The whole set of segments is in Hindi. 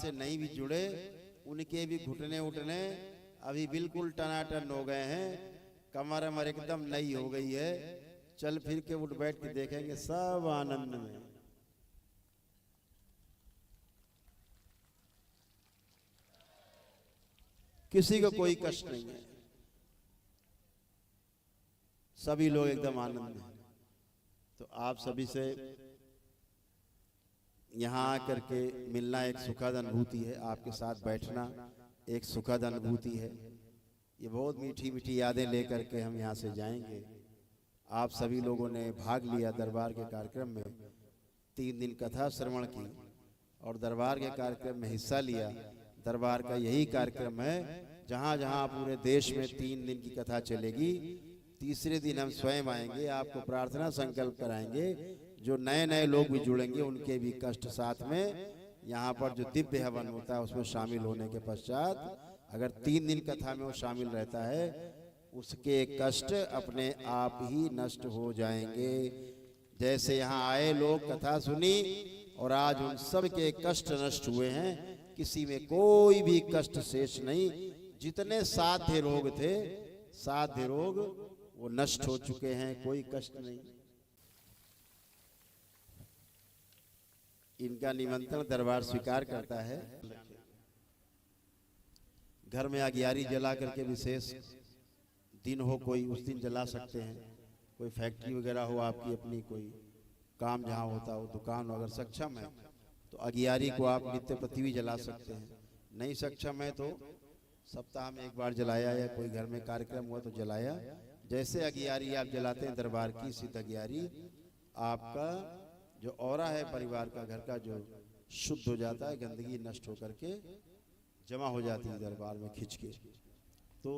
से नहीं भी जुड़े, उनके भी घुटने उठने अभी बिल्कुल टनाटन हो गए हैं, कमर अमर एकदम नई हो गई है। चल फिर के उठ बैठ के देखेंगे सब आनंद में। किसी को कोई कष्ट नहीं है, सभी लोग एकदम आनंद में। तो आप सभी से यहाँ आकर के मिलना एक सुखद अनुभूति है, आपके साथ बैठना एक सुखद अनुभूति है। ये बहुत मीठी मीठी यादें लेकर के हम यहाँ से जाएंगे। आप सभी लोगों ने भाग लिया दरबार के कार्यक्रम में, 3 दिन कथा श्रवण की और दरबार के कार्यक्रम में हिस्सा लिया। दरबार का यही कार्यक्रम है, जहाँ जहाँ पूरे देश में 3 दिन की कथा चलेगी, तीसरे दिन हम स्वयं आएंगे, आपको प्रार्थना संकल्प कराएंगे। जो नए नए लोग भी जुड़ेंगे उनके भी कष्ट साथ में, यहाँ पर जो दिव्य हवन होता है उसमें शामिल होने के पश्चात अगर 3 दिन कथा में वो शामिल रहता है, उसके कष्ट अपने आप ही नष्ट हो जाएंगे। जैसे यहाँ आए लोग कथा सुनी और आज उन सब के कष्ट नष्ट हुए हैं, किसी में कोई भी कष्ट शेष नहीं। जितने साध्य रोग थे, साध्य रोग वो नष्ट हो चुके हैं, कोई कष्ट नहीं। इनका निमंत्रण दरबार स्वीकार करता है। घर में अगियारी जला करके विशेष दिन हो कोई, उस दिन जला सकते हैं। कोई फैक्ट्री वगैरह हो आपकी अपनी, कोई काम जहाँ होता हो, दुकान अगर सक्षम है तो अगियारी को आप नित्य प्रति भी जला सकते हैं। नहीं सक्षम है तो सप्ताह में 1 बार जलाया, या कोई घर में कार्यक्रम हुआ तो जलाया। जैसे अगियारी आप जलाते हैं दरबार की, सिद्ध अगियारी, आपका जो औरा है परिवार का, घर का, जो शुद्ध हो जाता है, गंदगी नष्ट होकर के जमा हो जाती है दरबार में खिंच के। तो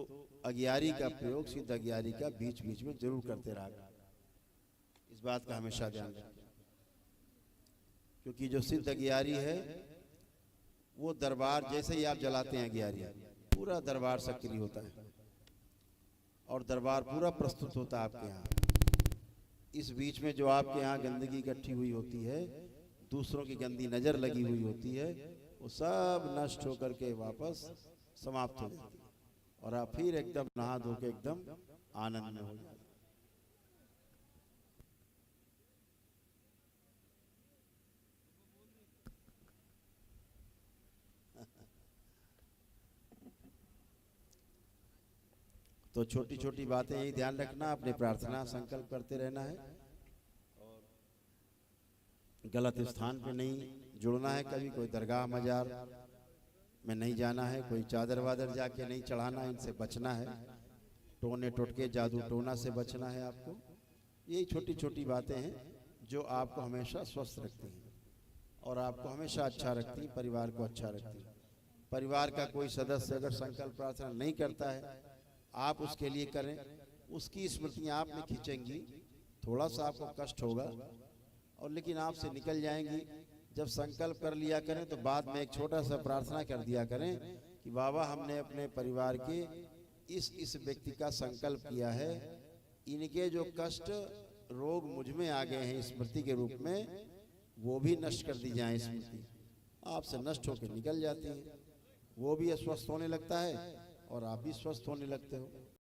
अगियारी का प्रयोग, सिद्ध अगियारी का बीच बीच में जरूर करते रहा, इस बात का हमेशा ध्यान रखें। क्योंकि जो सिद्ध अगियारी है वो दरबार जैसे ही आप जलाते हैं अगियारी, पूरा दरबार सक्रिय होता है और दरबार पूरा प्रस्तुत होता है आपके यहाँ। इस बीच में जो आपके यहाँ गंदगी इकट्ठी हुई होती है, दूसरों की गंदी नजर लगी हुई होती है, वो सब नष्ट होकर के वापस समाप्त हो जाती है और आप फिर एकदम नहा धो के एकदम आनंद में हो जाते हैं। तो छोटी छोटी बातें यही ध्यान रखना, अपने प्रार्थना संकल्प करते रहना है और गलत स्थान पे नहीं जुड़ना है। कभी कोई दरगाह मजार में नहीं जाना है, कोई चादर वादर जाके नहीं चढ़ाना, इनसे बचना है। टोने टोटके जादू टोना से बचना है आपको। यही छोटी छोटी बातें हैं जो आपको हमेशा स्वस्थ रखती हैं और आपको हमेशा अच्छा रखती हैं, परिवार को अच्छा रखती हैं। परिवार का कोई सदस्य अगर संकल्प प्रार्थना नहीं करता है, आप उसके लिए करें, उसकी स्मृतियाँ आप में खींचेंगी, थोड़ा सा आपको कष्ट होगा और लेकिन आपसे निकल जाएंगी। जब संकल्प कर लिया करें तो बाद में एक छोटा सा प्रार्थना कर दिया करें कि बाबा हमने अपने परिवार के इस व्यक्ति का संकल्प किया है, इनके जो कष्ट रोग मुझ में आ गए हैं स्मृति के रूप में, वो भी नष्ट कर दी जाए। स्मृति आपसे नष्ट होकर निकल जाती है, वो भी अस्वस्थ होने लगता है और आप भी स्वस्थ होने लगते हो।